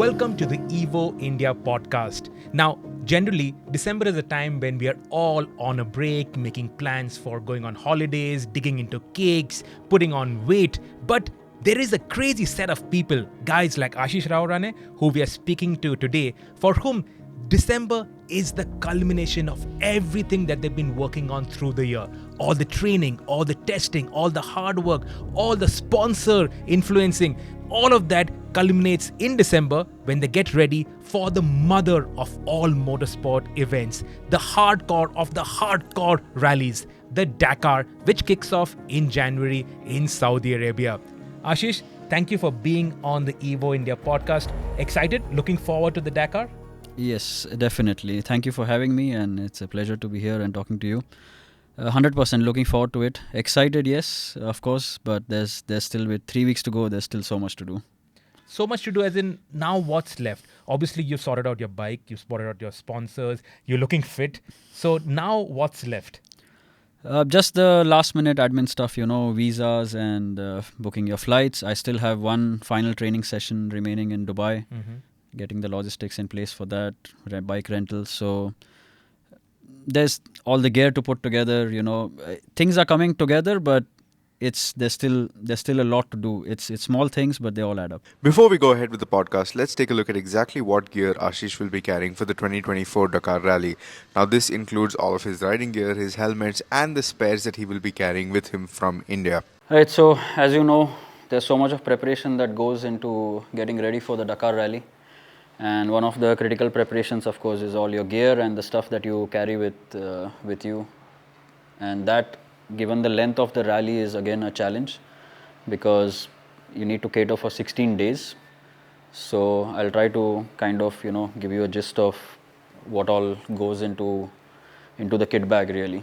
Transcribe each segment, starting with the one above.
Welcome to the Evo India podcast. Now, generally, December is a time when we are all on a break, making plans for going on holidays, digging into cakes, putting on weight. But there is a crazy set of people, guys like Ashish Raorane, who we are speaking to today, for whom December is the culmination of everything that they've been working on through the year. All the training, all the testing, all the hard work, all the sponsor influencing, all of that culminates in December when they get ready for the mother of all motorsport events, the hardcore of the hardcore rallies, the Dakar, which kicks off in January in Saudi Arabia. Ashish, thank you for being on the Evo India podcast. Excited? Looking forward to the Dakar? Yes, definitely. Thank you for having me, and it's a pleasure to be here and talking to you. 100% looking forward to it. Excited, yes, of course, but there's still, with 3 weeks to go, there's still so much to do. So much to do, as in now what's left? Obviously, you've sorted out your bike, you've sorted out your sponsors, you're looking fit. So now what's left? Just the last minute admin stuff, visas and booking your flights. I still have one final training session remaining in Dubai. Getting the logistics in place for that, bike rental. So there's all the gear to put together. Things are coming together, but there's still a lot to do. It's small things, but they all add up. Before we go ahead with the podcast, let's take a look at exactly what gear Ashish will be carrying for the 2024 Dakar Rally. Now, this includes all of his riding gear, his helmets, and the spares that he will be carrying with him from India. Right. So, as you know, there's so much of preparation that goes into getting ready for the Dakar Rally. And one of the critical preparations, of course, is all your gear and the stuff that you carry with you. And that, given the length of the rally, is again a challenge because you need to cater for 16 days. So I'll try to kind of, give you a gist of what all goes into the kit bag really.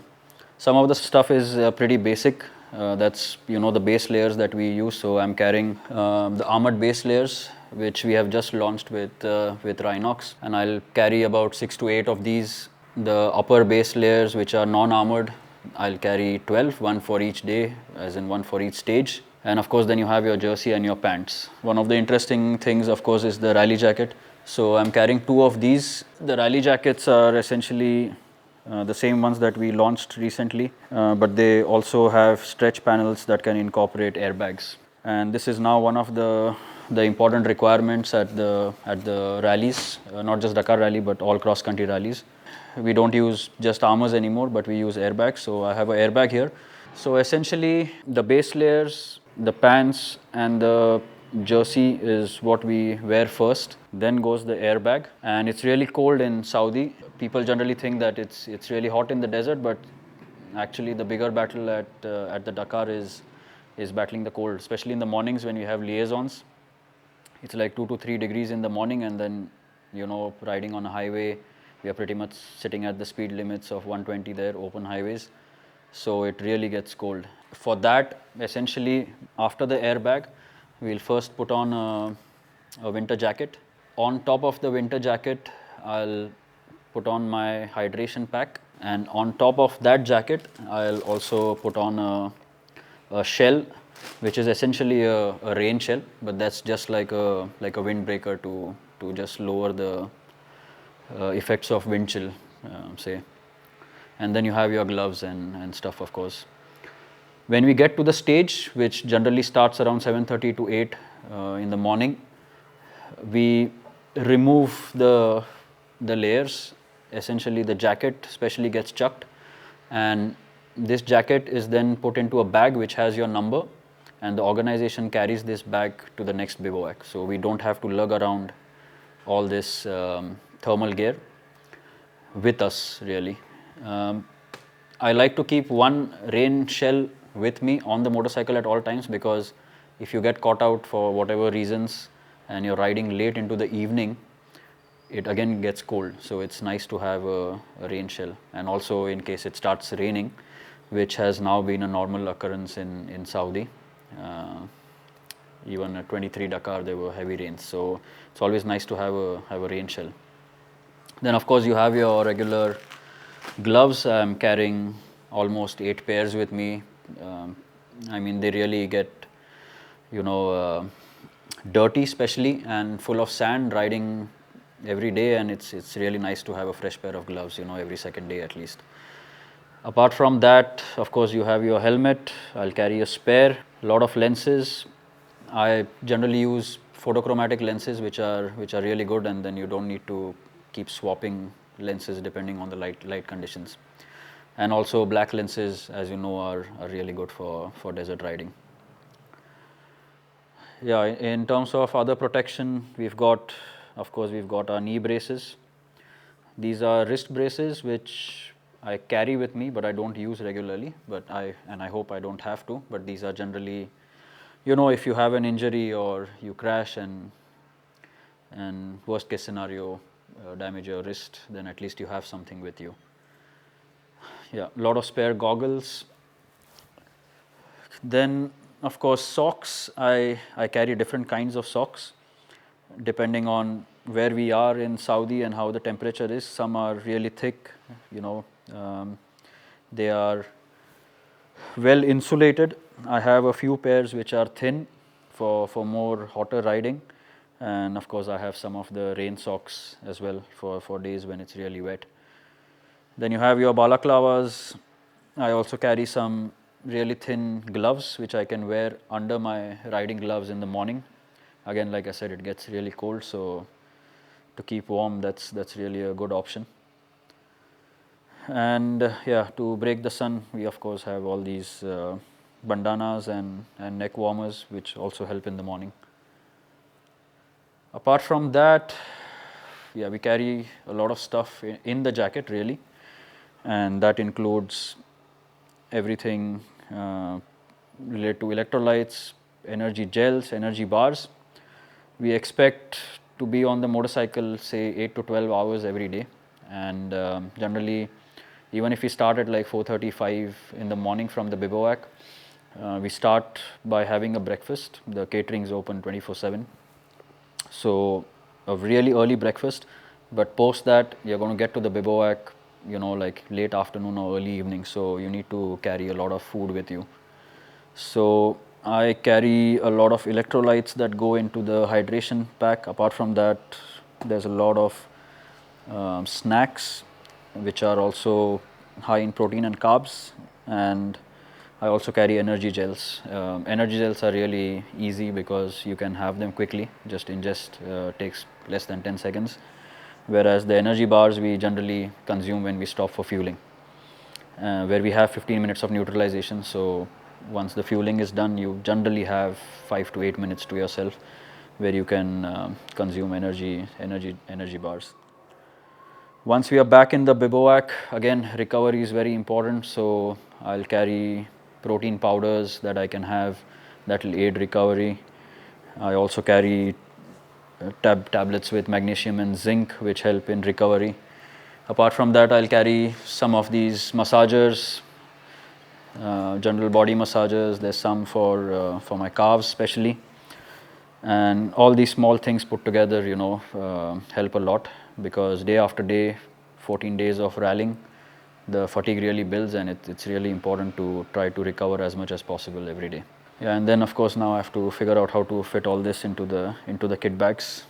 Some of the stuff is pretty basic. That's, the base layers that we use. So I'm carrying the armored base layers, which we have just launched with Rhinox, and I'll carry about 6 to 8 of these. The upper base layers, which are non-armored, I'll carry 12, one for each day, as in one for each stage. And of course, then you have your jersey and your pants. One of the interesting things, of course, is the rally jacket. So I'm carrying 2 of these. The rally jackets are essentially the same ones that we launched recently, but they also have stretch panels that can incorporate airbags. And this is now one of the important requirements at the rallies, not just Dakar Rally, but all cross-country rallies. We don't use just armors anymore, but we use airbags. So I have an airbag here. So essentially, the base layers, the pants, and the jersey is what we wear first. Then goes the airbag, and it's really cold in Saudi. People generally think that it's really hot in the desert, but actually the bigger battle at the Dakar is battling the cold, especially in the mornings when you have liaisons. It's like 2 to 3 degrees in the morning, and then, riding on a highway, we are pretty much sitting at the speed limits of 120 there, open highways. So it really gets cold. For that, essentially, after the airbag, we'll first put on a winter jacket. On top of the winter jacket, I'll put on my hydration pack. And on top of that jacket, I'll also put on a shell, which is essentially a rain shell, but that's just like a windbreaker to just lower the effects of wind chill, say. And then you have your gloves and stuff, of course. When we get to the stage, which generally starts around 7:30 to 8 in the morning, we remove the layers. Essentially, the jacket especially gets chucked, and this jacket is then put into a bag which has your number, and the organization carries this bag to the next bivouac. So we don't have to lug around all this thermal gear with us, really. I like to keep one rain shell with me on the motorcycle at all times, because if you get caught out for whatever reasons and you're riding late into the evening, it again gets cold. So it's nice to have a rain shell. And also in case it starts raining, which has now been a normal occurrence in Saudi. Even at 23 Dakar, there were heavy rains. So it's always nice to have a rain shell. Then of course you have your regular gloves. I'm carrying almost 8 pairs with me. They really get, dirty especially and full of sand, riding every day, and it's really nice to have a fresh pair of gloves, every second day at least. Apart from that, of course, you have your helmet. I'll carry a spare, a lot of lenses. I generally use photochromatic lenses, which are really good, and then you don't need to keep swapping lenses depending on the light conditions. And also black lenses, as you know, are really good for desert riding. Yeah, in terms of other protection, we've got our knee braces. These are wrist braces which I carry with me, but I don't use regularly. But I hope I don't have to. But these are generally, if you have an injury or you crash and worst case scenario, damage your wrist, then at least you have something with you. Yeah, a lot of spare goggles. Then, of course, socks. I carry different kinds of socks depending on where we are in Saudi and how the temperature is. Some are really thick, they are well insulated. I have a few pairs which are thin for more hotter riding, and of course I have some of the rain socks as well for days when it's really wet. Then you have your balaclavas. I also carry some really thin gloves which I can wear under my riding gloves in the morning. Again, like I said, it gets really cold, so to keep warm, that's really a good option. And yeah, to break the sun, we of course have all these bandanas and neck warmers, which also help in the morning. Apart from that, yeah, we carry a lot of stuff in the jacket really, and that includes everything related to electrolytes, energy gels, energy bars. We expect to be on the motorcycle, say 8 to 12 hours every day, and generally, even if we start at like 4:35 in the morning from the bivouac, we start by having a breakfast. The catering is open 24/7, so a really early breakfast. But post that, you're going to get to the bivouac, like late afternoon or early evening. So you need to carry a lot of food with you. So I carry a lot of electrolytes that go into the hydration pack. Apart from that, there's a lot of snacks which are also high in protein and carbs, and I also carry energy gels. Energy gels are really easy because you can have them quickly. Just ingest takes less than 10 seconds, whereas the energy bars we generally consume when we stop for fueling, where we have 15 minutes of neutralization. So once the fueling is done, you generally have 5 to 8 minutes to yourself where you can consume energy bars. Once we are back in the bivouac, again recovery is very important, so I'll carry protein powders that I can have that will aid recovery. I also carry tablets with magnesium and zinc which help in recovery. Apart from that, I'll carry some of these massagers, general body massagers. There's some for my calves especially, and all these small things put together, help a lot, because day after day, 14 days of rallying, the fatigue really builds, and it's really important to try to recover as much as possible every day. Yeah, and then of course now I have to figure out how to fit all this into the kit bags.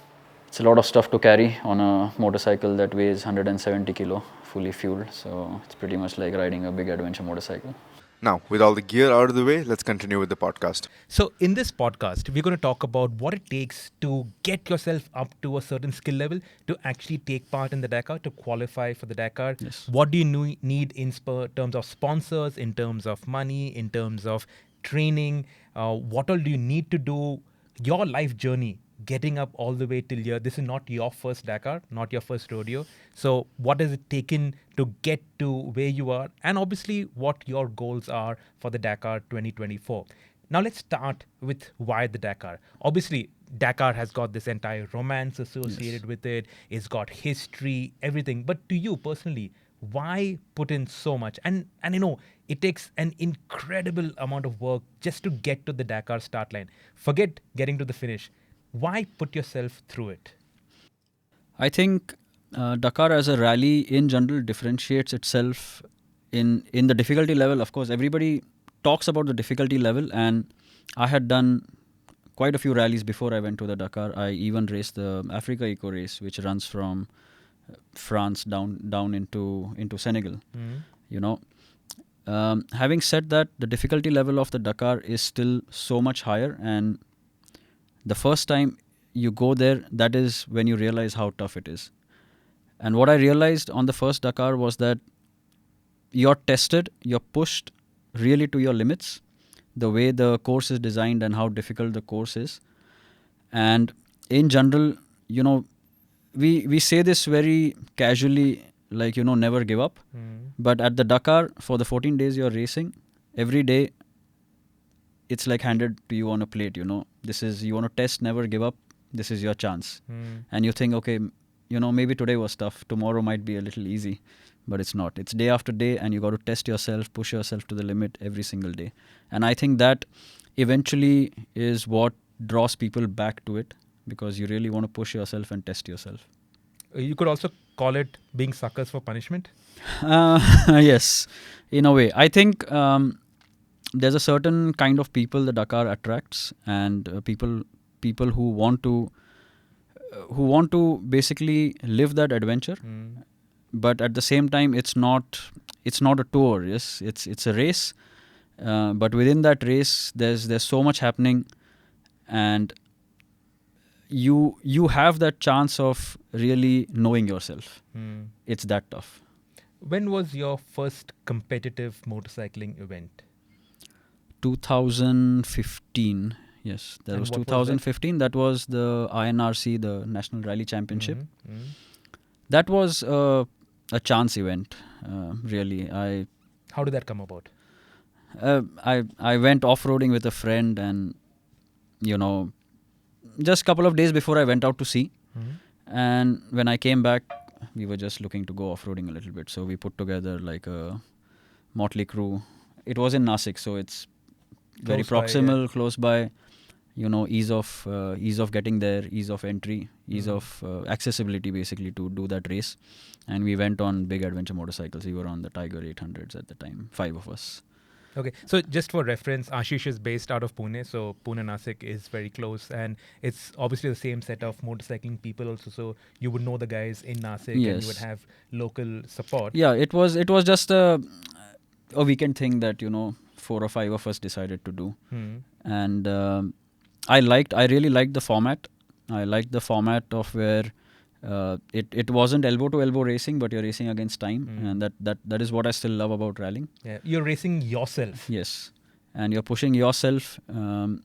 It's a lot of stuff to carry on a motorcycle that weighs 170 kilo, fully fueled. So it's pretty much like riding a big adventure motorcycle. Now, with all the gear out of the way, let's continue with the podcast. So, in this podcast, we're going to talk about what it takes to get yourself up to a certain skill level to actually take part in the Dakar, to qualify for the Dakar. Yes. What do you need in terms of sponsors, in terms of money, in terms of training? What all do you need to do? Your life journey, getting up all the way till here. This is not your first Dakar, not your first rodeo. So what has it taken to get to where you are? And obviously what your goals are for the Dakar 2024. Now let's start with why the Dakar. Obviously, Dakar has got this entire romance associated with it. It's got history, everything. But to you personally, why put in so much? And it takes an incredible amount of work just to get to the Dakar start line. Forget getting to the finish. Why put yourself through it? I think Dakar as a rally in general differentiates itself in the difficulty level. Of course, everybody talks about the difficulty level, and I had done quite a few rallies before I went to the Dakar. I even raced the Africa Eco Race, which runs from France down into Senegal. You know, having said that, the difficulty level of the Dakar is still so much higher, and the first time you go there, that is when you realize how tough it is. And what I realized on the first Dakar was that you're tested, you're pushed really to your limits, the way the course is designed and how difficult the course is. And in general, you know, we say this very casually, like, you know, never give up. But at the Dakar, for the 14 days you're racing, every day it's like handed to you on a plate, you know. This is, you want to test, never give up, this is your chance. And you think, okay, you know, maybe today was tough, tomorrow might be a little easy, but it's not. It's day after day, and you got to test yourself, push yourself to the limit every single day. And I think that eventually is what draws people back to it, because you really want to push yourself and test yourself. You could also call it being suckers for punishment. Yes, in a way. I think there's a certain kind of people the Dakar attracts, and people who want to basically live that adventure. But at the same time, it's not a tour. Yes, it's a race. But within that race, there's so much happening, and you have that chance of really knowing yourself. It's that tough. When was your first competitive motorcycling event? 2015. Yes, that And was what was 2015. That was the INRC, the National Rally Championship. That was a chance event, really. How did that come about? I went off-roading with a friend, and, you know, just a couple of days before I went out to sea. And when I came back, we were just looking to go off-roading a little bit. So we put together like a motley crew. It was in Nasik, so it's very Close by, proximal, close by. You know, ease of getting there, ease of entry, ease of accessibility, basically, to do that race. And we went on big adventure motorcycles. We were on the Tiger 800s at the time, 5 of us. Okay, so just for reference, Ashish is based out of Pune, so Pune Nasik is very close, and it's obviously the same set of motorcycling people also. So you would know the guys in Nasik, and Yes. you would have local support. Yeah, it was just a weekend thing that, you know, 4 or 5 of us decided to do. And I really liked the format. I liked the format of where it wasn't elbow to elbow racing, but you're racing against time, and that is what I still love about rallying. Yeah, you're racing yourself. Yes, and you're pushing yourself, and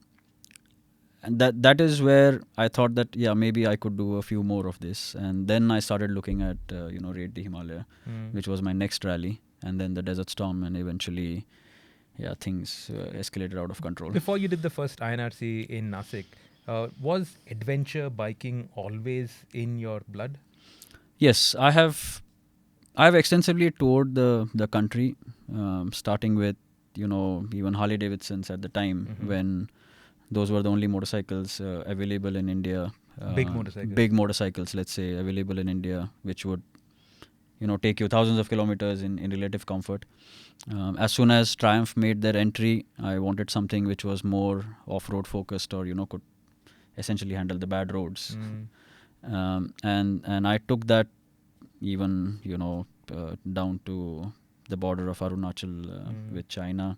that is where I thought that, yeah, maybe I could do a few more of this. And then I started looking at Raid the Himalaya, which was my next rally, and then the Desert Storm, and eventually, yeah, things escalated out of control. Before you did the first INRC in Nasik, was adventure biking always in your blood? Yes, I have extensively toured the country, starting with, you know, even Harley Davidsons at the time, when those were the only motorcycles available in India. Big motorcycles. Big motorcycles, let's say, available in India, which would, you know, take you thousands of kilometers in relative comfort. As soon as Triumph made their entry, I wanted something which was more off-road focused, or, you know, could essentially handle the bad roads. And I took that even, you know, down to the border of Arunachal with China.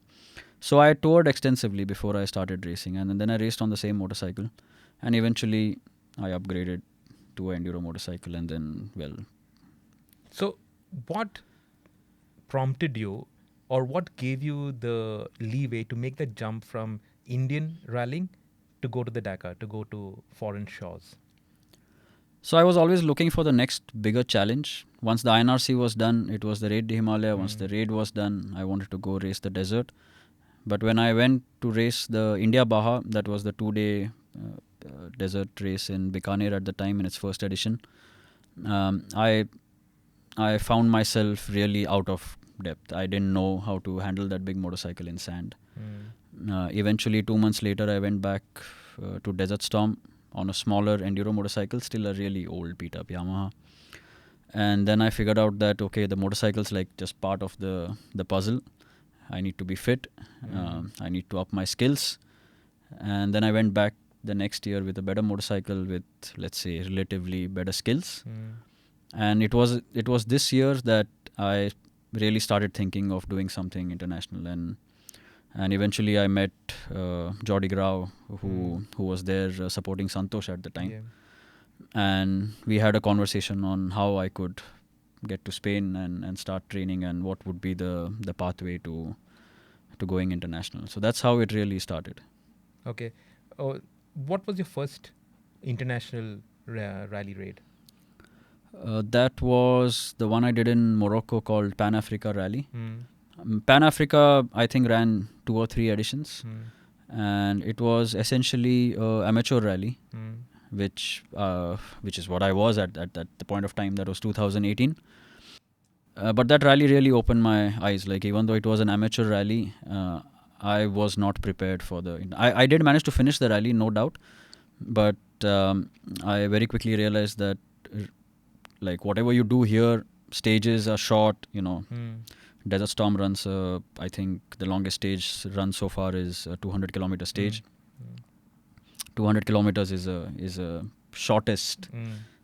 So I toured extensively before I started racing, and then I raced on the same motorcycle, and eventually I upgraded to an enduro motorcycle, and then, well. So what prompted you, or what gave you the leeway to make that jump from Indian rallying to go to the Dakar, to go to foreign shores? So I was always looking for the next bigger challenge. Once the INRC was done, it was the Raid the Himalaya. Once the Raid was done, I wanted to go race the desert. But when I went to race the India Baja, that was the 2-day desert race in Bikaner at the time, in its first edition, I found myself really out of depth. I didn't know how to handle that big motorcycle in sand. Eventually, 2 months later, I went back to Desert Storm on a smaller enduro motorcycle, still a really old beat-up Yamaha. And then I figured out that, okay, the motorcycle's like just part of the puzzle. I need to be fit. I need to up my skills. And then I went back the next year with a better motorcycle with, let's say, relatively better skills. And it was this year that I really started thinking of doing something international, and eventually I met Jordi Grau, who was there supporting Santosh at the time. Yeah. And we had a conversation on how I could get to Spain and start training, and what would be the pathway to going international. So that's how it really started. Okay. What was your first international rally raid? That was the one I did in Morocco called Pan Africa Rally. Mm. Pan Africa, I think, ran 2 or 3 editions, and it was essentially an amateur rally, which is what I was at the point of time. That was 2018. But that rally really opened my eyes. Like, even though it was an amateur rally, I was not prepared for I did manage to finish the rally, no doubt, but I very quickly realized that like whatever you do here, stages are short, Desert Storm runs, I think the longest stage run so far is a 200 kilometer stage. 200 kilometers is a shortest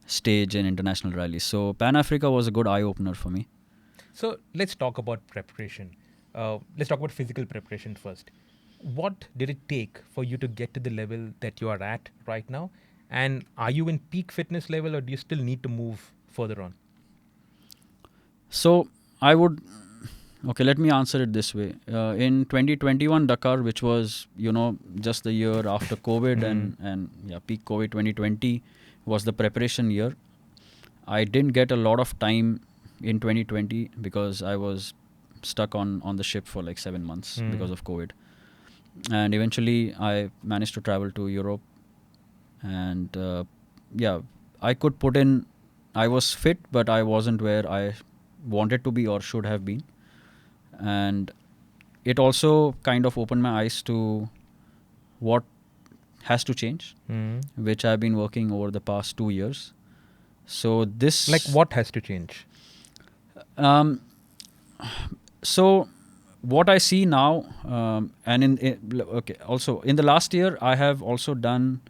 stage in international rallies. So Pan Africa was a good eye opener for me. So let's talk about preparation. Let's talk about physical preparation first. What did it take for you to get to the level that you are at right now? And are you in peak fitness level, or do you still need to move further on? So let me answer it this way. In 2021 Dakar, which was, just the year after COVID and peak COVID 2020 was the preparation year. I didn't get a lot of time in 2020 because I was stuck on the ship for like 7 months because of COVID. And eventually I managed to travel to Europe, and I could put in, I was fit, but I wasn't where I wanted to be or should have been. And it also kind of opened my eyes to what has to change, which I've been working over the past 2 years. So this... Like, what has to change? So what I see now, also in the last year, I have also done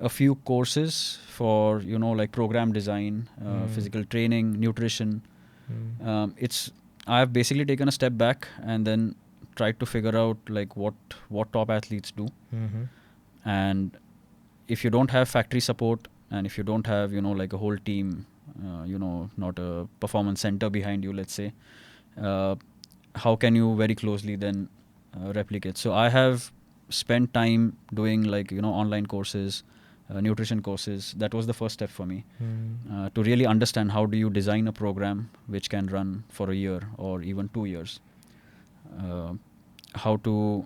a few courses for, like program design, physical training, nutrition. I've basically taken a step back and then tried to figure out like what top athletes do. And if you don't have factory support, and if you don't have, like a whole team, not a performance center behind you, let's say, how can you very closely then replicate? So I have spent time doing like, online courses, nutrition courses. That was the first step for me, to really understand how do you design a program which can run for a year or even 2 years. How to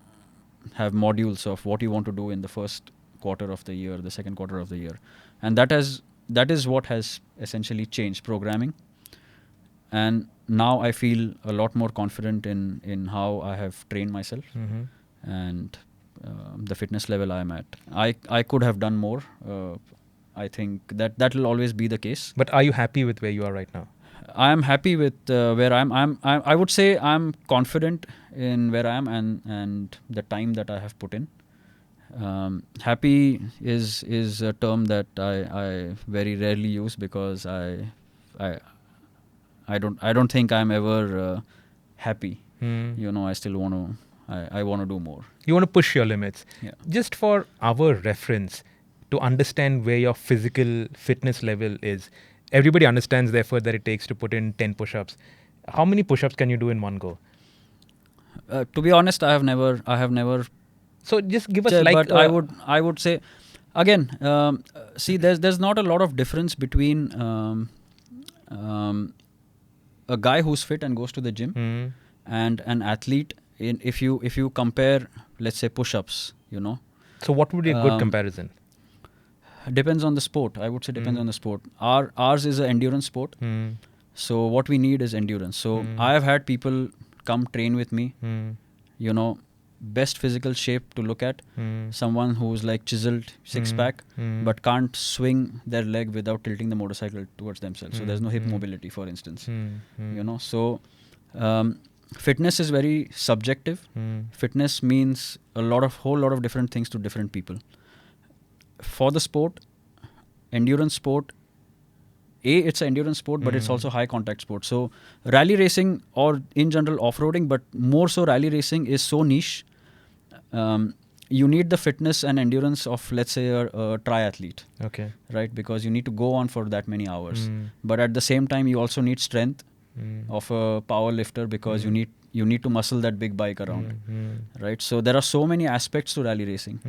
have modules of what you want to do in the first quarter of the year, the second quarter of the year. And that is what has essentially changed programming. And now I feel a lot more confident in how I have trained myself and the fitness level I am at. I could have done more. I think that will always be the case. But are you happy with where you are right now? I am happy with where I would say I'm confident in where I am and the time that I have put in. Happy is a term that I very rarely use, because I don't think I'm ever happy. I still want to. I want to do more. You want to push your limits. Yeah. Just for our reference, to understand where your physical fitness level is. Everybody understands the effort that it takes to put in 10 push-ups. How many push-ups can you do in one go? To be honest, I have never. So just give us But I would say, again, see, there's not a lot of difference between a guy who's fit and goes to the gym and an athlete. If you compare, let's say, push-ups, So what would be a good comparison? Depends on the sport. I would say depends on the sport. Ours is an endurance sport. So what we need is endurance. So I have had people come train with me, best physical shape to look at. Someone who's like chiseled, six-pack, but can't swing their leg without tilting the motorcycle towards themselves. So there's no hip mobility, for instance. So fitness is very subjective. Fitness means whole lot of different things to different people. for the sport, endurance sport, it's an endurance sport, but it's also high contact sport. So rally racing, or in general off-roading, but more so rally racing, is so niche. You need the fitness and endurance of, let's say, a triathlete, Okay. right? Because you need to go on for that many hours. But at the same time, you also need strength of a power lifter, because you need to muscle that big bike around, right? So there are so many aspects to rally racing.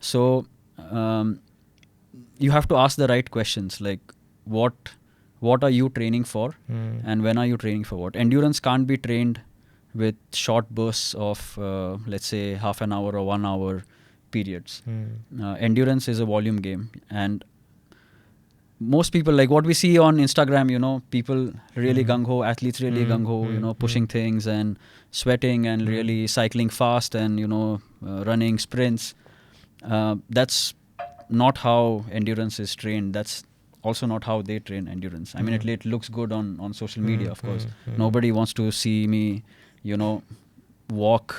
So you have to ask the right questions, like what are you training for, and when are you training for what? Endurance can't be trained with short bursts of let's say half an hour or 1 hour periods. Endurance is a volume game, and most people, like what we see on Instagram, people really gung-ho, athletes really gung-ho, pushing things and sweating and really cycling fast and running sprints. That's not how endurance is trained. That's also not how they train endurance. I mean, it looks good on social media, of course. Nobody wants to see me walk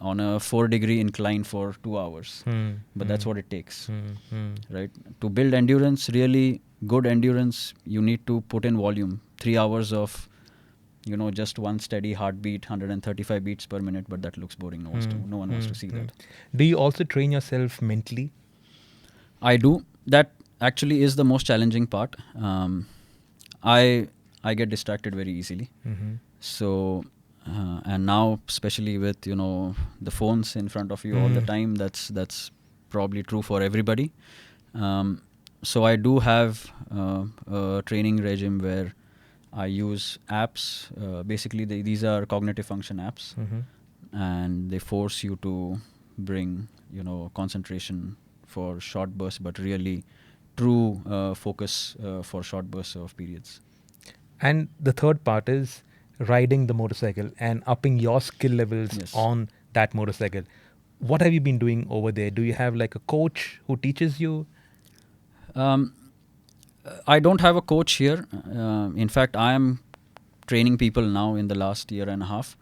on a 4-degree incline for 2 hours, but that's what it takes, right? To build endurance, really good endurance, you need to put in volume. 3 hours of just one steady heartbeat, 135 beats per minute, but that looks boring. No one wants to see that. Do you also train yourself mentally? I do. That actually is the most challenging part. I get distracted very easily. So and now, especially with the phones in front of you all the time, that's probably true for everybody. So I do have a training regime where I use apps. Basically, these are cognitive function apps, and they force you to bring concentration for short bursts, but really true focus for short bursts of periods. And the third part is riding the motorcycle and upping your skill levels on that motorcycle. What have you been doing over there? Do you have like a coach who teaches you? I don't have a coach here. In fact, I am training people now in the last year and a half.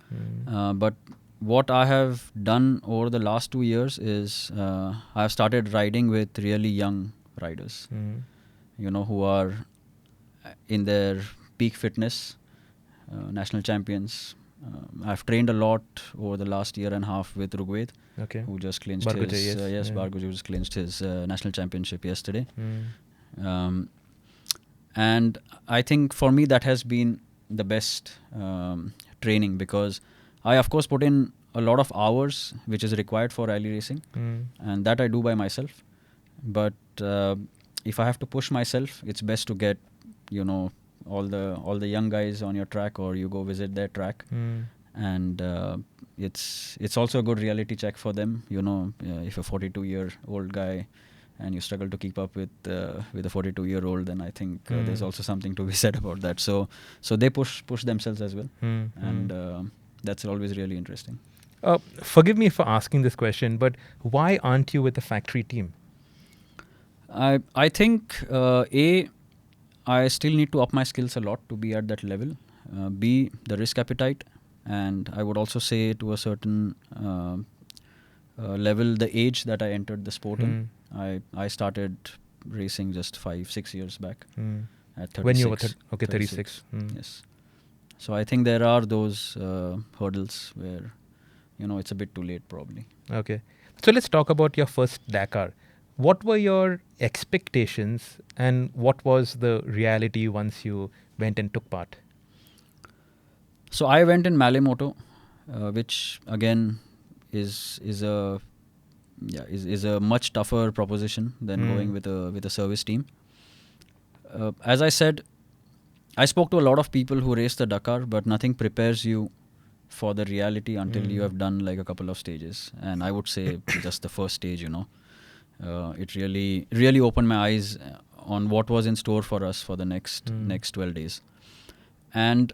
But what I have done over the last 2 years is I've started riding with really young riders, who are in their peak fitness, national champions. I've trained a lot over the last year and a half with Rugved, who just clinched Bargoje just clinched his national championship yesterday. And I think for me that has been the best training, because I of course put in a lot of hours which is required for rally racing, and that I do by myself. But if I have to push myself, it's best to get all the young guys on your track, or you go visit their track, and it's also a good reality check for them. If a 42-year-old guy and you struggle to keep up with a 42-year-old, then I think there's also something to be said about that. So they push themselves as well, and that's always really interesting. Forgive me for asking this question, but why aren't you with the factory team? I think I still need to up my skills a lot to be at that level. B, the risk appetite, and I would also say to a certain level, the age that I entered the sport in. I started racing just 5-6 years back at 36. When you were 36. Yes. So I think there are those hurdles where it's a bit too late probably. Okay. So let's talk about your first Dakar. What were your expectations and what was the reality once you went and took part? So I went in Malle Moto, which again is a much tougher proposition than going with a service team. As I said, I spoke to a lot of people who race the Dakar, but nothing prepares you for the reality until you have done like a couple of stages. And I would say just the first stage, it really opened my eyes on what was in store for us for the next 12 days. And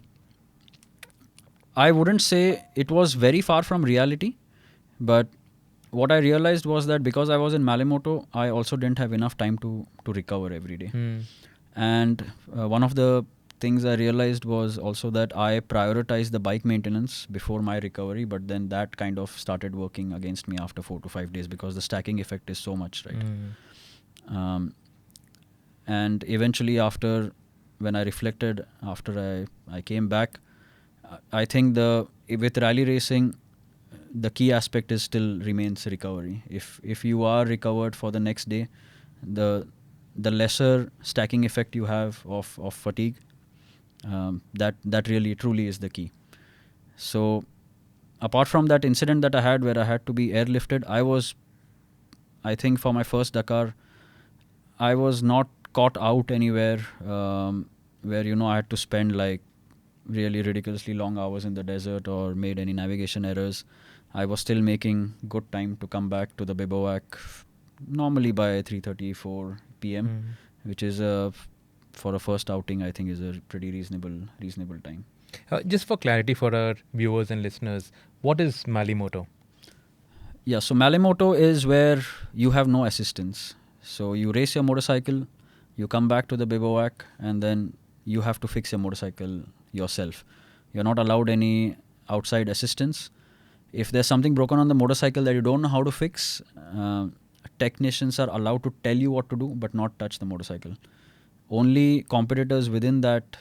I wouldn't say it was very far from reality, but what I realized was that because I was in Malle Moto, I also didn't have enough time to recover every day. And one of the things I realized was also that I prioritized the bike maintenance before my recovery, but then that kind of started working against me after 4 to 5 days because the stacking effect is so much, right? And eventually, when I reflected, after I came back, I think with rally racing, the key aspect is still remains recovery. If you are recovered for the next day, the lesser stacking effect you have of fatigue, that really truly is the key. So apart from that incident that I had where I had to be airlifted, I think for my first Dakar, I was not caught out anywhere where I had to spend like really ridiculously long hours in the desert or made any navigation errors. I was still making good time to come back to the bivouac normally by 3:34 p.m., which is for a first outing, I think is a pretty reasonable time. Just for clarity for our viewers and listeners, what is Malimoto? Yeah, so Malimoto is where you have no assistance. So you race your motorcycle, you come back to the bivouac, and then you have to fix your motorcycle yourself. You're not allowed any outside assistance. If there's something broken on the motorcycle that you don't know how to fix, technicians are allowed to tell you what to do, but not touch the motorcycle. Only competitors within that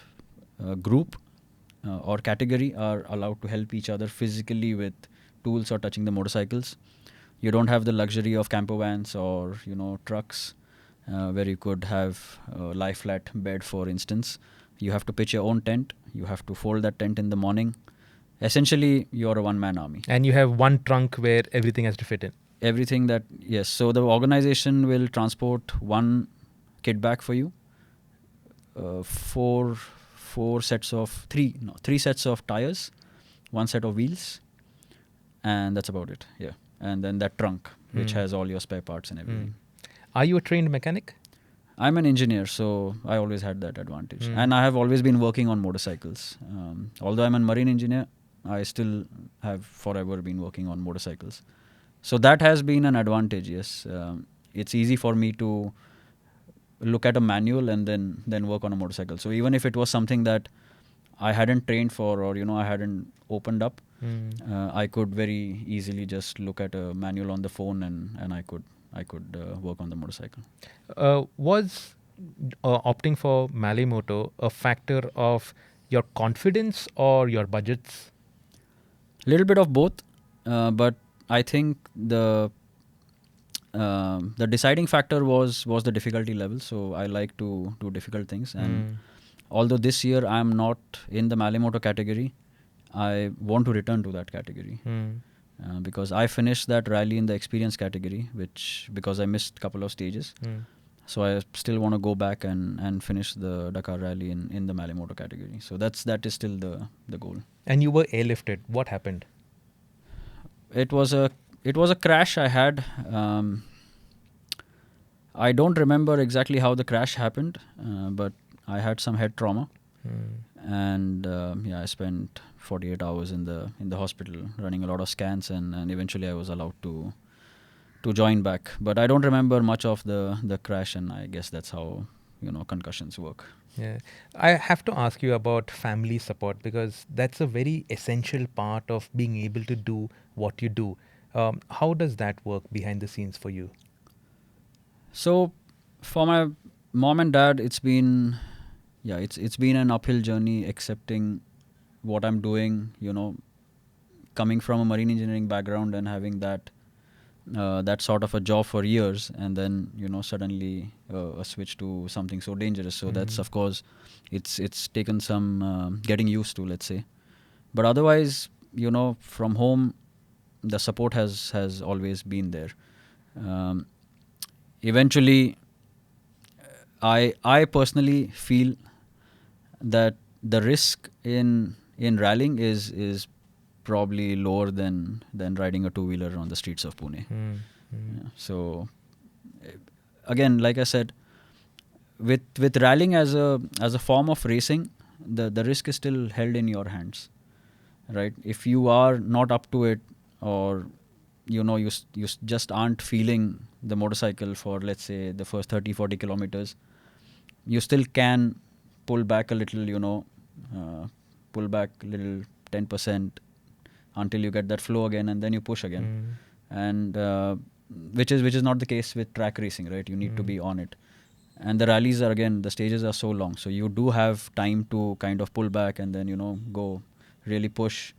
group or category are allowed to help each other physically with tools or touching the motorcycles. You don't have the luxury of camper vans or trucks where you could have a lie flat bed, for instance. You have to pitch your own tent. You have to fold that tent in the morning. Essentially, you're a one-man army. And you have one trunk where everything has to fit in. Everything that, yes. So the organization will transport one kit bag for you, three sets of tires, one set of wheels, and that's about it. Yeah. And then that trunk, which has all your spare parts and everything. Are you a trained mechanic? I'm an engineer, so I always had that advantage. And I have always been working on motorcycles. Although I'm a marine engineer, I still have forever been working on motorcycles. So that has been an advantage, yes. It's easy for me to look at a manual and then work on a motorcycle. So even if it was something that I hadn't trained for or I hadn't opened up, I could very easily just look at a manual on the phone and I could work on the motorcycle. Was opting for Malimoto a factor of your confidence or your budgets? Little bit of both, but I think the deciding factor was the difficulty level. So I like to do difficult things, and although this year I'm not in the Malimoto category, I want to return to that category because I finished that rally in the experience category, because I missed a couple of stages. So I still want to go back and finish the Dakar Rally in the Malimoto category. So that is still the goal. And you were airlifted. What happened? It was a crash I had. I don't remember exactly how the crash happened, but I had some head trauma, and I spent 48 hours in the hospital running a lot of scans, and eventually I was allowed to join back. But I don't remember much of the crash, and I guess that's how concussions work. Yeah, I have to ask you about family support because that's a very essential part of being able to do what you do. How does that work behind the scenes for you? So, for my mom and dad, it's been an uphill journey accepting what I'm doing. Coming from a marine engineering background and having that sort of a job for years, and then suddenly a switch to something so dangerous. So that's, of course, it's taken some getting used to, let's say. But otherwise, from home, the support has always been there. Eventually, I personally feel that the risk in rallying is probably lower than riding a two-wheeler on the streets of Pune. Yeah. So again, like I said, with rallying as a form of racing, the risk is still held in your hands, right? If you are not up to it, or you just aren't feeling the motorcycle for, let's say, the first 30-40 kilometers, you still can pull back a little, pull back a little 10% until you get that flow again, and then you push again. And which is not the case with track racing, right? You need to be on it. And the rallies are, again, the stages are so long, so you do have time to kind of pull back and then, go really push.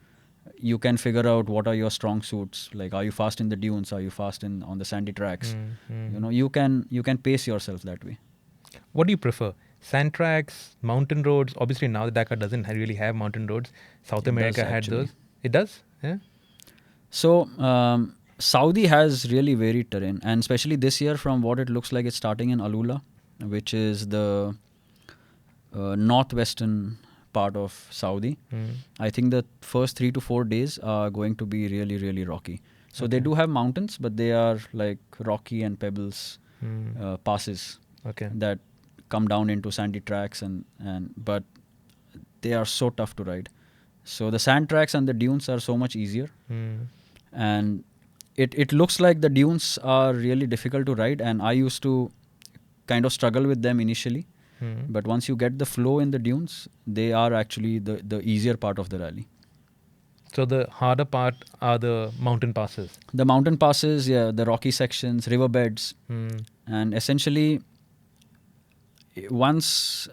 You can figure out what are your strong suits, like are you fast in the dunes, are you fast on the sandy tracks. You can pace yourself that way. What do you prefer? Sand tracks, mountain roads? Obviously, now the Dakar doesn't really have mountain roads. South It America does, had actually. those. It does? Yeah. So Saudi has really varied terrain, and especially this year, from what it looks like, it's starting in Alula, which is the northwestern part of Saudi. I think the first 3 to 4 days are going to be really, really rocky. So they Okay. do have mountains, but they are like rocky and pebbles passes Okay. that come down into sandy tracks, and but they are so tough to ride. So the sand tracks and the dunes are so much easier, and it looks like the dunes are really difficult to ride, and I used to kind of struggle with them initially. But once you get the flow in the dunes, they are actually the easier part of the rally. So the harder part are the mountain passes. The mountain passes, yeah, the rocky sections, riverbeds, and essentially once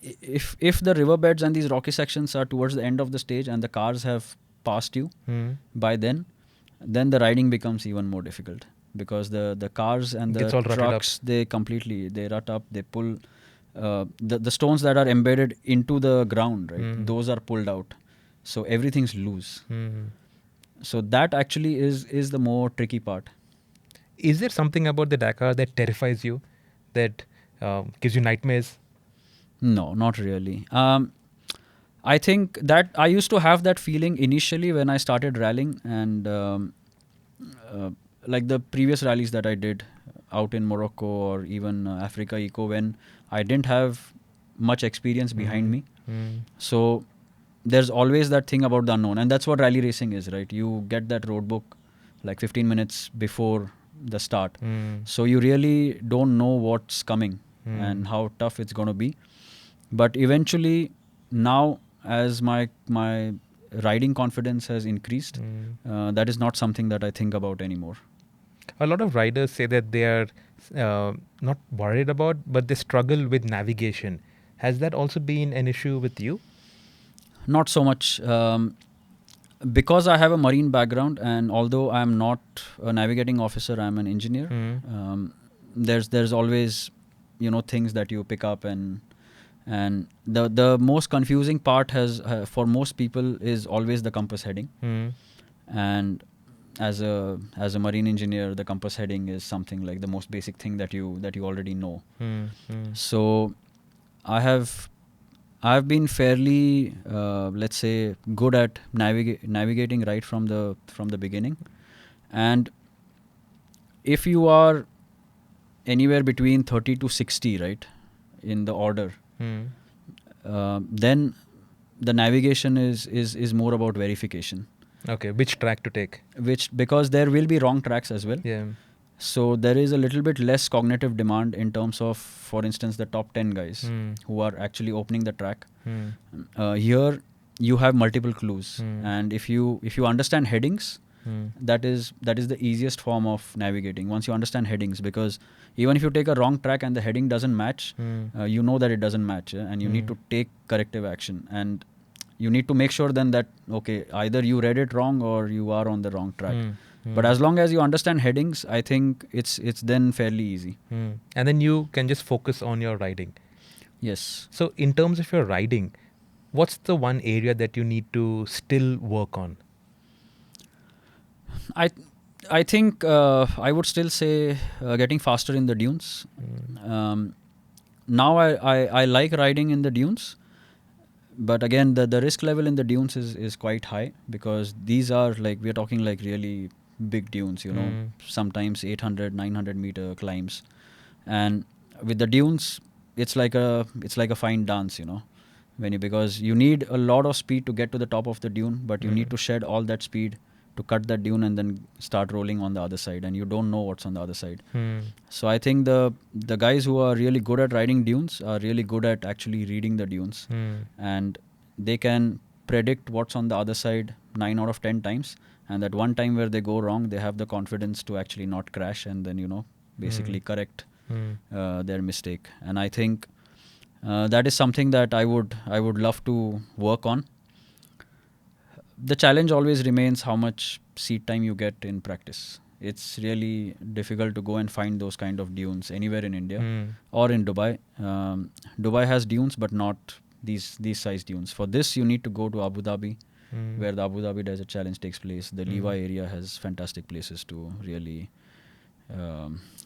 if the riverbeds and these rocky sections are towards the end of the stage and the cars have passed you by then the riding becomes even more difficult, because the cars and Gets the all rutted up. trucks, they rut up, they pull the stones that are embedded into the ground, right? Those are pulled out, so everything's loose. So that actually is the more tricky part. Is there something about the Dakar that terrifies you, that gives you nightmares? No, not really. I think that I used to have that feeling initially when I started rallying, and like the previous rallies that I did out in Morocco or even Africa Eco, when I didn't have much experience behind me. So there's always that thing about the unknown, and that's what rally racing is, right? You get that road book like 15 minutes before the start, so you really don't know what's coming and how tough it's going to be. But eventually, now as my riding confidence has increased, that is not something that I think about anymore. A lot of riders say that they are not worried about, but they struggle with navigation. Has that also been an issue with you? Not so much. Because I have a marine background, and although I am not a navigating officer, I'm an engineer. There's always things that you pick up, and the most confusing part has for most people is always the compass heading. And as a marine engineer, the compass heading is something like the most basic thing that you already know. So I've been fairly, let's say, good at navigating right from the beginning. And if you are anywhere between 30 to 60, right, in the order, then the navigation is more about verification. Okay, which track to take? Because there will be wrong tracks as well. Yeah. So there is a little bit less cognitive demand in terms of, for instance, the top 10 guys who are actually opening the track. Here you have multiple clues, and if you understand headings, that is the easiest form of navigating. Once you understand headings, because even if you take a wrong track and the heading doesn't match, you know that it doesn't match, and you need to take corrective action, and you need to make sure then that, okay, either you read it wrong or you are on the wrong track. But as long as you understand headings, I think it's then fairly easy. And then you can just focus on your riding. Yes. So in terms of your riding, what's the one area that you need to still work on? I think I would still say getting faster in the dunes. Now I like riding in the dunes, but again the risk level in the dunes is quite high, because these are like, we're talking like really big dunes, sometimes 800, 900 meter climbs. And with the dunes, it's like a fine dance, because you need a lot of speed to get to the top of the dune, but you need to shed all that speed to cut that dune and then start rolling on the other side, and you don't know what's on the other side. So I think the guys who are really good at riding dunes are really good at actually reading the dunes, and they can predict what's on the other side 9 out of 10 times, and that one time where they go wrong, they have the confidence to actually not crash and then basically correct their mistake. And I think that is something that I would love to work on. The challenge always remains how much seat time you get in practice. It's really difficult to go and find those kind of dunes anywhere in India or in Dubai. Dubai has dunes, but not these size dunes. For this, you need to go to Abu Dhabi, where the Abu Dhabi Desert Challenge takes place. The Levi area has fantastic places to really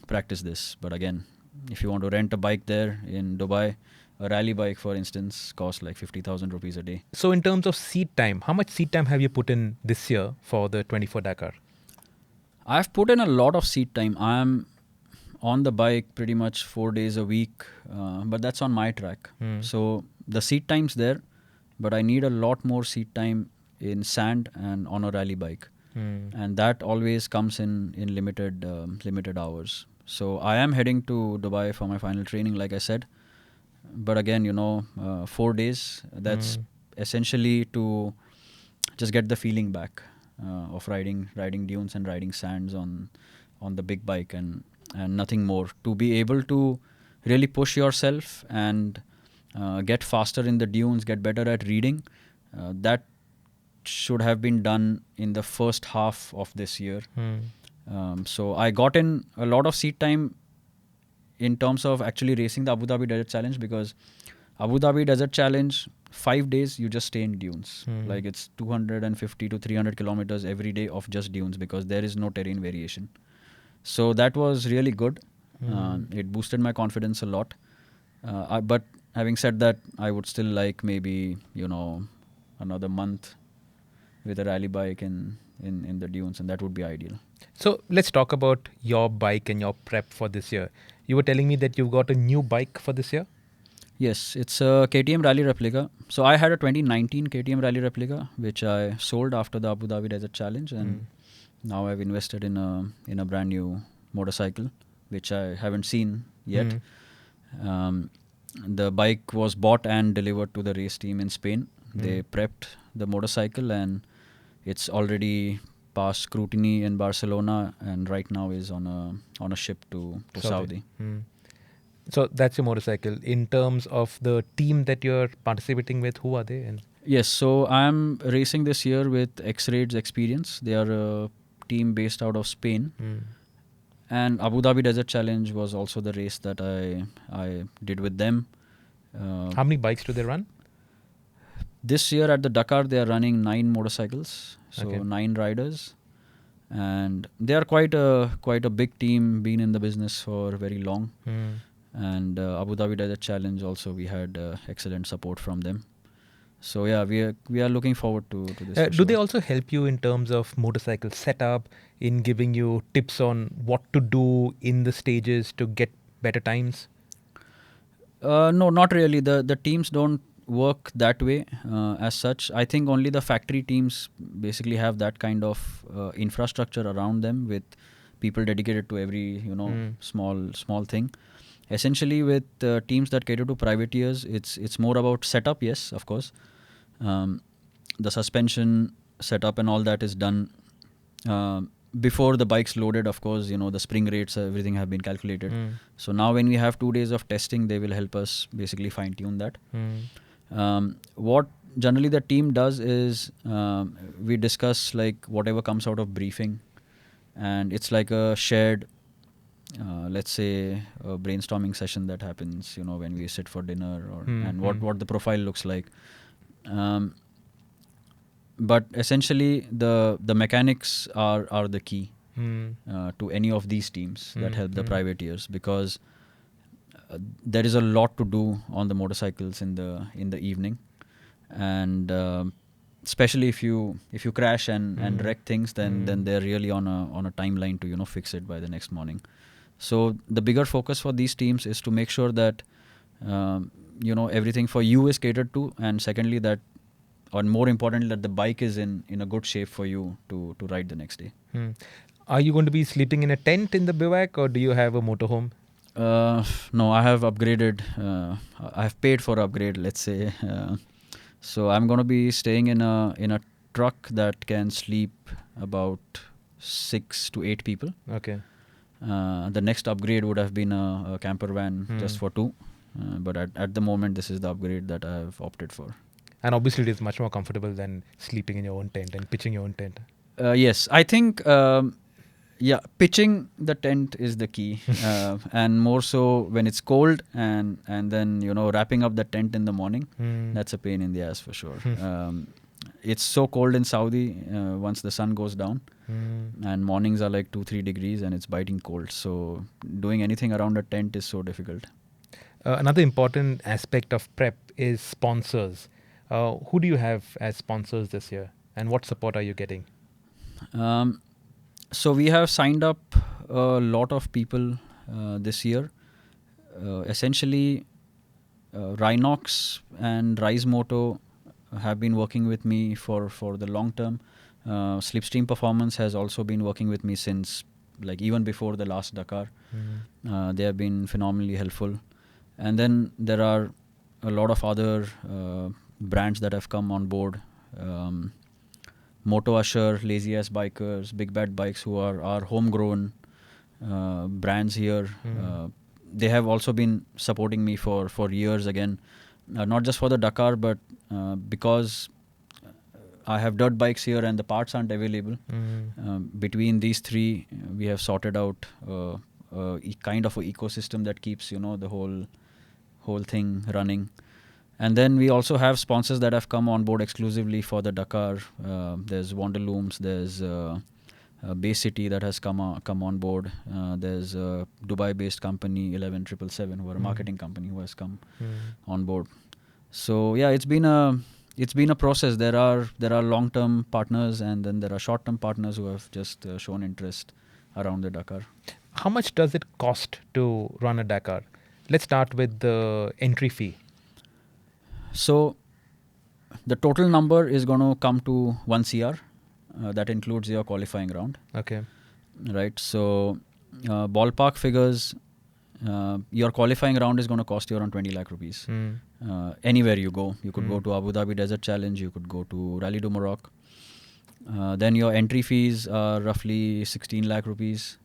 practice this. But again, if you want to rent a bike there in Dubai, a rally bike, for instance, costs like 50,000 rupees a day. So in terms of seat time, how much seat time have you put in this year for the 24 Dakar? I've put in a lot of seat time. I'm on the bike pretty much 4 days a week, but that's on my track. So the seat time's there, but I need a lot more seat time in sand and on a rally bike. And that always comes in limited hours. So I am heading to Dubai for my final training, like I said. But again, 4 days, that's essentially to just get the feeling back of riding dunes and riding sands on the big bike and nothing more. To be able to really push yourself and get faster in the dunes, get better at reading, that should have been done in the first half of this year. So I got in a lot of seat time in terms of actually racing the Abu Dhabi Desert Challenge, because Abu Dhabi Desert Challenge, 5 days you just stay in dunes. Like it's 250 to 300 kilometers every day of just dunes, because there is no terrain variation. So that was really good. It boosted my confidence a lot. But having said that, I would still like maybe, another month with a rally bike in the dunes, and that would be ideal. So let's talk about your bike and your prep for this year. You were telling me that you've got a new bike for this year? Yes, it's a KTM Rally replica. So I had a 2019 KTM Rally replica, which I sold after the Abu Dhabi Desert Challenge, and now I've invested in a brand new motorcycle, which I haven't seen yet. The bike was bought and delivered to the race team in Spain. They prepped the motorcycle, and it's already passed scrutiny in Barcelona, and right now is on a ship to Saudi. So that's your motorcycle. In terms of the team that you're participating with, who are they? And yes, so I'm racing this year with X-Raids Experience. They are a team based out of Spain. And Abu Dhabi Desert Challenge was also the race that I did with them. how many bikes do they run? This year at the Dakar, they are running 9 motorcycles, so Okay. 9 riders, and they are quite a big team, been in the business for very long. And Abu Dhabi Desert Challenge also, we had excellent support from them. So yeah, we are looking forward to this. for Do sure. they also help you in terms of motorcycle setup, in giving you tips on what to do in the stages to get better times? No, not really. The teams don't work that way as such. I think only the factory teams basically have that kind of infrastructure around them, with people dedicated to every small thing. Essentially, with teams that cater to privateers, it's more about setup. Yes, of course, the suspension setup and all that is done before the bike's loaded. Of course, the spring rates, everything have been calculated. So now when we have 2 days of testing, they will help us basically fine tune that. What generally the team does is we discuss like whatever comes out of briefing, and it's like a shared let's say a brainstorming session that happens when we sit for dinner, and what the profile looks like. But essentially the mechanics are the key to any of these teams that help the privateers, because there is a lot to do on the motorcycles in the evening, and especially if you crash and wreck things, then they're really on a timeline to fix it by the next morning. So the bigger focus for these teams is to make sure that everything for you is catered to, and secondly that, or more importantly, that the bike is in a good shape for you to ride the next day. Are you going to be sleeping in a tent in the bivouac, or do you have a motorhome? No, I have upgraded. I have paid for upgrade, let's say. So I'm going to be staying in a truck that can sleep about 6 to 8 people. Okay. The next upgrade would have been a camper van just for 2. But at the moment, this is the upgrade that I have opted for. And obviously, it is much more comfortable than sleeping in your own tent and pitching your own tent. Yes, I think pitching the tent is the key, and more so when it's cold, and then wrapping up the tent in the morning. That's a pain in the ass for sure. It's so cold in Saudi once the sun goes down, and mornings are like 2-3 degrees, and it's biting cold. So doing anything around a tent is so difficult. Another important aspect of prep is sponsors. Who do you have as sponsors this year, and what support are you getting? So we have signed up a lot of people this year. Essentially, Rhinox and Rise Moto have been working with me for the long term. Slipstream Performance has also been working with me since even before the last Dakar. They have been phenomenally helpful. And then there are a lot of other brands that have come on board. Moto Usher, Lazy Ass Bikers, Big Bad Bikes, who are our homegrown brands here. They have also been supporting me for years again, not just for the Dakar, but because I have dirt bikes here and the parts aren't available. Between these 3, we have sorted out kind of an ecosystem that keeps the whole thing running. And then we also have sponsors that have come on board exclusively for the Dakar. There's Wanderlooms, there's Bay City that has come on board. There's a Dubai-based company, 11777, who are a marketing company who has come on board. So yeah, it's been a process. There are long-term partners, and then there are short-term partners who have just shown interest around the Dakar. How much does it cost to run a Dakar? Let's start with the entry fee. So the total number is going to come to 1 CR. That includes your qualifying round. Okay. Right. So ballpark figures, your qualifying round is going to cost you around 20 lakh rupees. Anywhere you go. You could go to Abu Dhabi Desert Challenge. You could go to Rally du Maroc. Then your entry fees are roughly 16 lakh rupees.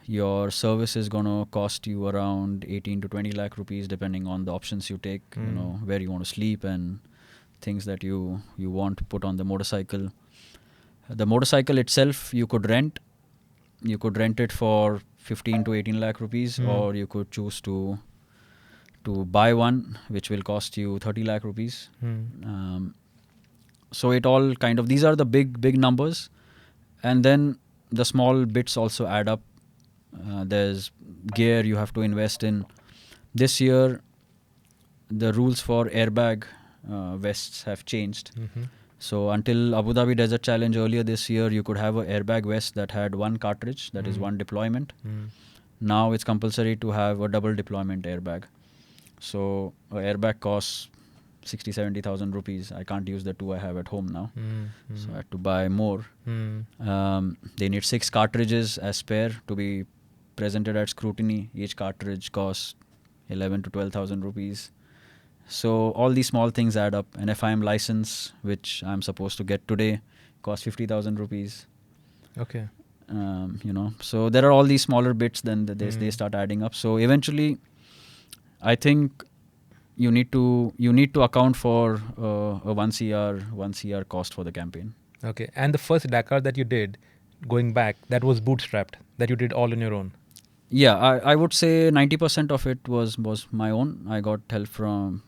Your service is going to cost you around 18 to 20 lakh rupees, depending on the options you take, where you want to sleep and things that you want to put on the motorcycle. The motorcycle itself, you could rent. You could rent it for 15 to 18 lakh rupees, or you could choose to buy one, which will cost you 30 lakh rupees. So it all these are the big numbers. And then the small bits also add up. There's gear you have to invest in. This year, the rules for airbag vests have changed. So until Abu Dhabi Desert Challenge earlier this year, you could have an airbag vest that had one cartridge, that is one deployment. Now it's compulsory to have a double deployment airbag. So an airbag costs 60,000-70,000 rupees. I can't use the 2 I have at home now. So I had to buy more. They need 6 cartridges as spare to be presented at scrutiny. Each cartridge costs 11,000 to 12,000 rupees. So all these small things add up. And if I'm licensed, which I'm supposed to get today, costs 50,000 rupees. Okay. So there are all these smaller bits, then they start adding up. So eventually, I think you need to account for a 1 CR cost for the campaign. Okay. And the first Dakar that you did, going back, that was bootstrapped, that you did all on your own. Yeah, I would say 90% of it was my own. I got help from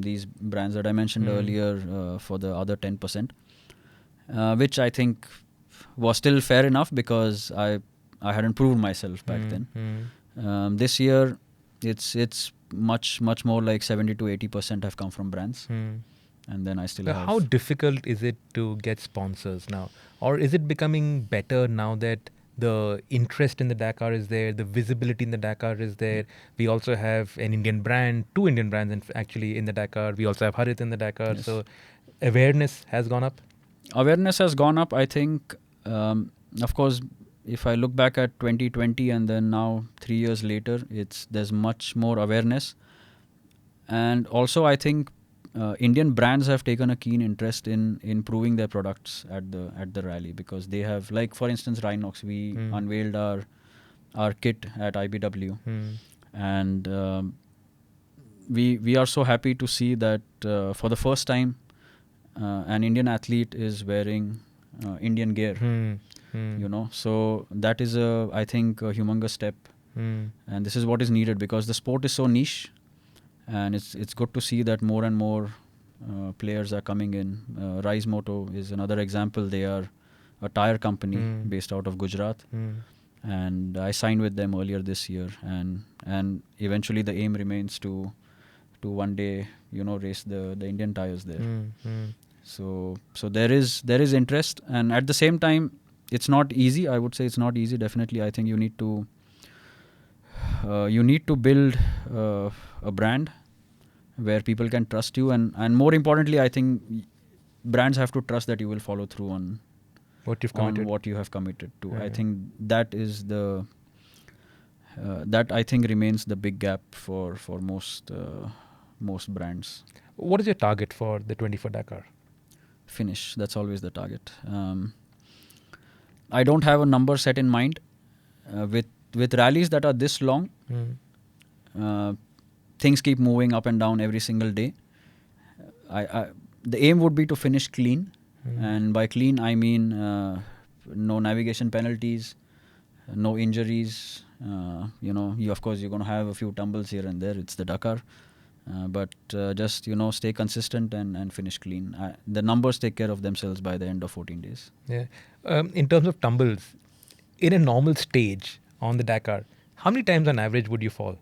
these brands that I mentioned earlier for the other 10%, which I think was still fair enough because I hadn't proved myself back then. This year, it's much more like 70 to 80% have come from brands. And then I still have... How difficult is it to get sponsors now? Or is it becoming better now that the interest in the Dakar is there, the visibility in the Dakar is there? We also have an Indian brand, 2 Indian brands actually in the Dakar. We also have Harit in the Dakar. Yes. So awareness has gone up? Awareness has gone up, I think. Of course, if I look back at 2020 and then now 3 years later, there's much more awareness. And also I think Indian brands have taken a keen interest in improving their products at the rally, because they have, like for instance Rhinox, we unveiled our kit at IBW, and we are so happy to see that for the first time an Indian athlete is wearing Indian gear. You know, so that is I think a humongous step, and this is what is needed, because the sport is so niche, and it's good to see that more and more players are coming in. Rise Moto is another example. They are a tire company based out of Gujarat, and I signed with them earlier this year, and eventually the aim remains to one day, you know, race the Indian tires there. So there is interest, and at the same time it's not easy. I would say it's not easy. Definitely, I think you need to build a brand where people can trust you, and more importantly, I think brands have to trust that you will follow through on what you've what you have committed to. I think that is the that I think remains the big gap for most brands. What is your target for the 24 Dakar? Finish. That's always the target. I don't have a number set in mind. With rallies that are this long, things keep moving up and down every single day. The aim would be to finish clean, and by clean I mean no navigation penalties, no injuries. You know, of course you're going to have a few tumbles here and there. It's the Dakar. But just, you know, stay consistent and finish clean. The numbers take care of themselves by the end of 14 days. Yeah. In terms of tumbles, in a normal stage on the Dakar, how many times on average would you fall?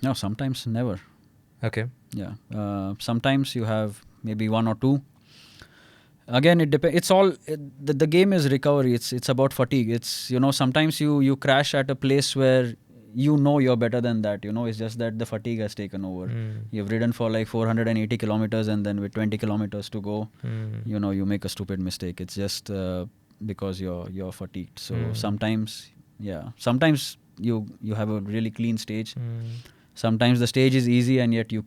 No, sometimes never. Okay. Yeah. Sometimes you have maybe one or two. Again, it depends. It's all the game is recovery. It's about fatigue. It's, you know, sometimes you crash at a place where you know you're better than that. You know, it's just that the fatigue has taken over. You've ridden for like 480 kilometers, and then with 20 kilometers to go, you know, you make a stupid mistake. It's just because you're fatigued. So sometimes you have a really clean stage. Sometimes the stage is easy, and yet you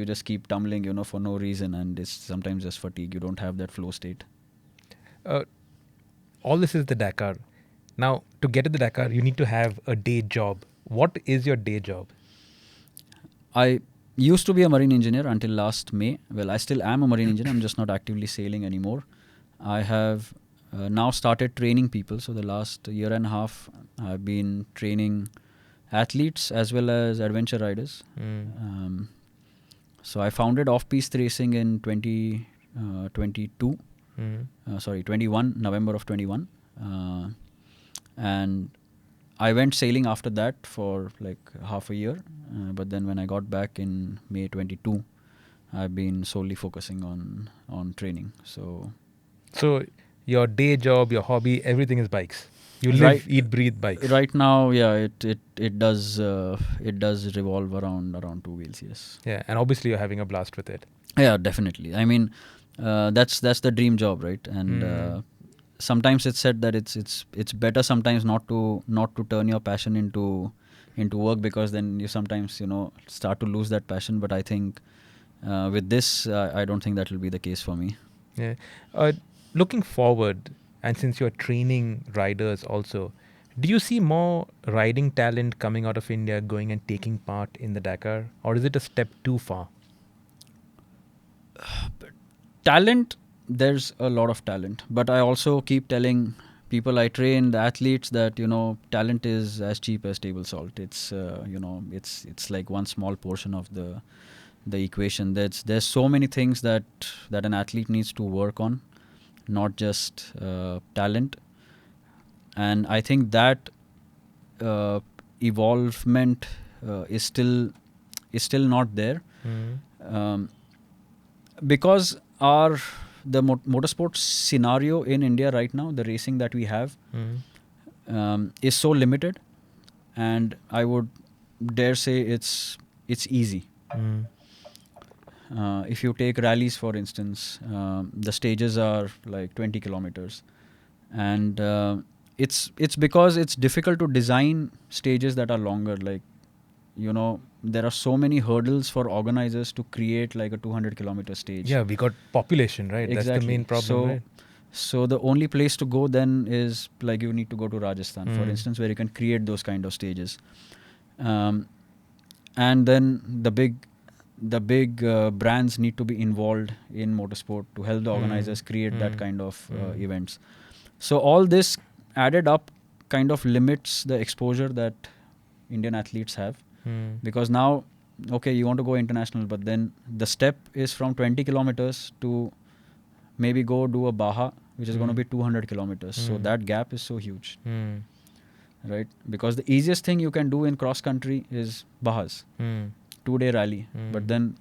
just keep tumbling, you know, for no reason, and it's sometimes just fatigue. You don't have that flow state. All this is the Dakar. Now, to get to the Dakar, you need to have a day job. What is your day job? I used to be a marine engineer until last May. Well, I still am a marine engineer. I'm just not actively sailing anymore. I have now started training people. So the last year and a half, I've been training athletes as well as adventure riders. So I founded Off Piste Racing in 21, November of 21. And I went sailing after that for like half a year. But then when I got back in May 22, I've been solely focusing on training. So your day job, your hobby, everything is bikes. You live, eat, breathe bikes. Right now, yeah, it does revolve around two wheels. Yes. Yeah, and obviously you're having a blast with it. Yeah, definitely. I mean, that's the dream job, right? And sometimes it's said that it's better sometimes not to turn your passion into work, because then you sometimes, you know, start to lose that passion. But I think with this, I don't think that will be the case for me. Yeah. Looking forward, and since you're training riders also, do you see more riding talent coming out of India going and taking part in the Dakar, or is it a step too far? Talent, there's a lot of talent, but I also keep telling people I train, the athletes, that, you know, talent is as cheap as table salt. It's you know, it's like one small portion of the equation. There's so many things that an athlete needs to work on, not just talent. And I think that evolvement is still not there, because the motorsport scenario in India right now, the racing that we have, is so limited, and I would dare say it's easy. If you take rallies, for instance, the stages are like 20 kilometers, and it's because it's difficult to design stages that are longer. Like there are so many hurdles for organizers to create like a 200-kilometer stage. Yeah, we got population, right? That's the main problem, right? So the only place to go then is like you need to go to Rajasthan, for instance, where you can create those kind of stages. And then the big brands need to be involved in motorsport to help the organizers create that kind of events. So all this added up kind of limits the exposure that Indian athletes have, because now, okay, you want to go international, but then the step is from 20 kilometers to maybe go do a Baja, which is going to be 200 kilometers. So that gap is so huge, right? Because the easiest thing you can do in cross country is Bajas, 2-day rally. But then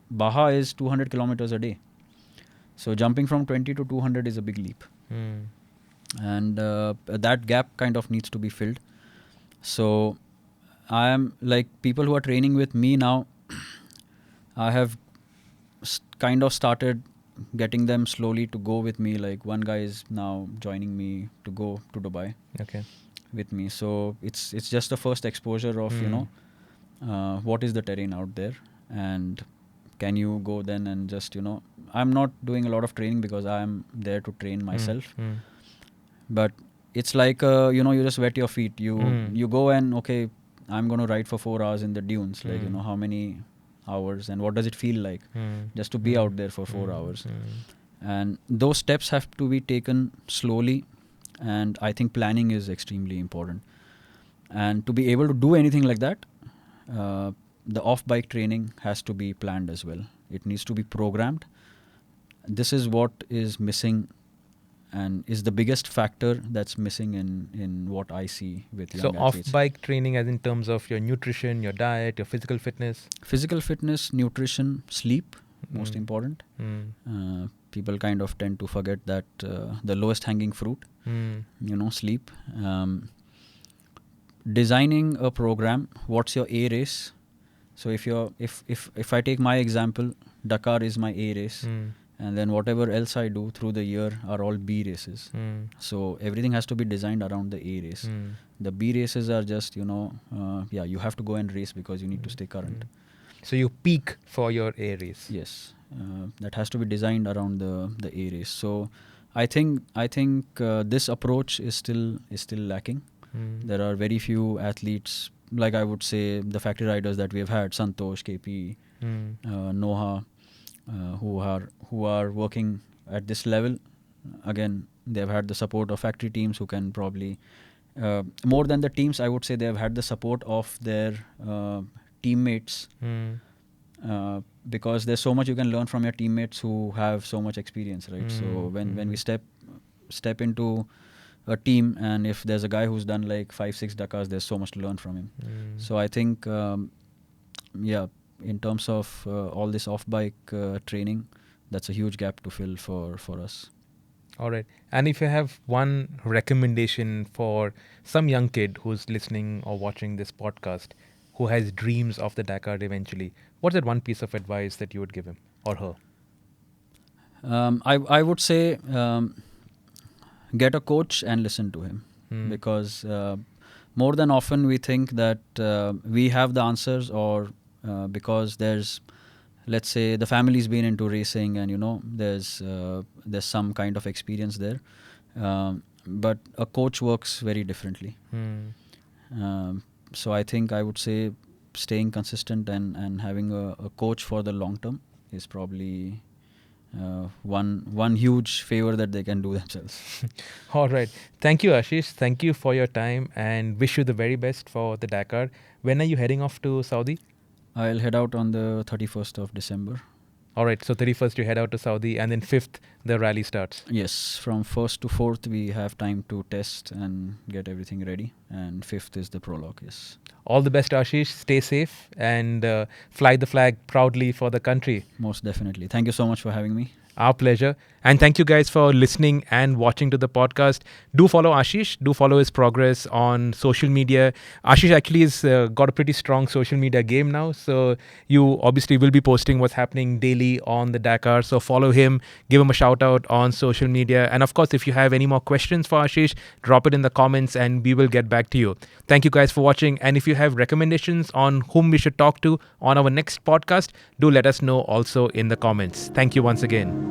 Baja is 200 kilometers a day. So jumping from 20 to 200 is a big leap. And that gap kind of needs to be filled. So I am like, people who are training with me now, I have kind of started getting them slowly to go with me. Like one guy is now joining me to go to Dubai with me. So it's just the first exposure of what is the terrain out there, and can you go then and just I'm not doing a lot of training because I'm there to train myself. But it's like you just wet your feet. You go and okay, I'm going to ride for 4 hours in the dunes. Like how many hours and what does it feel like just to be out there for 4 hours. And those steps have to be taken slowly, and I think planning is extremely important. And to be able to do anything like that, the off-bike training has to be planned as well. It needs to be programmed. This is what is missing and is the biggest factor that's missing in what I see with young athletes. So off-bike training as in terms of your nutrition, your diet, your physical fitness? Physical fitness, nutrition, sleep, most important. People kind of tend to forget that the lowest hanging fruit, sleep. Designing a program, what's your A race? So if I take my example, Dakar is my A race. And then whatever else I do through the year are all B races. So everything has to be designed around the A race. The B races are just, you have to go and race because you need to stay current. So you peak for your A race. Yes, that has to be designed around the A race. So I think this approach is still lacking. There are very few athletes, like I would say the factory riders that we have had, Santosh, KP, Noha, who are working at this level. Again, they've had the support of factory teams who can probably more than the teams, I would say they have had the support of their teammates, because there's so much you can learn from your teammates who have so much experience, right? So when we step into a team, and if there's a guy who's done like 5-6 Dakars, there's so much to learn from him. So I think in terms of all this off-bike training, that's a huge gap to fill for us. All right. And if you have one recommendation for some young kid who's listening or watching this podcast who has dreams of the Dakar eventually, what's that one piece of advice that you would give him or her? I would say get a coach and listen to him, because more than often we think that we have the answers, or because there's, let's say, the family's been into racing and there's some kind of experience there, but a coach works very differently. So I think I would say staying consistent and having a coach for the long term is probably one huge favor that they can do themselves. All right. Thank you, Ashish. Thank you for your time and wish you the very best for the Dakar. When are you heading off to Saudi? I'll head out on the 31st of December. All right. So 31st you head out to Saudi, and then 5th the rally starts. Yes. From 1st to 4th we have time to test and get everything ready. And 5th is the prologue, yes. All the best, Ashish. Stay safe and fly the flag proudly for the country. Most definitely. Thank you so much for having me. Our pleasure. And thank you guys for listening and watching to the podcast. Do follow Ashish. Do follow his progress on social media. Ashish actually has got a pretty strong social media game now. So you obviously will be posting what's happening daily on the Dakar. So follow him, give him a shout out on social media. And of course, if you have any more questions for Ashish, drop it in the comments and we will get back to you. Thank you guys for watching. And if you have recommendations on whom we should talk to on our next podcast, do let us know also in the comments. Thank you once again.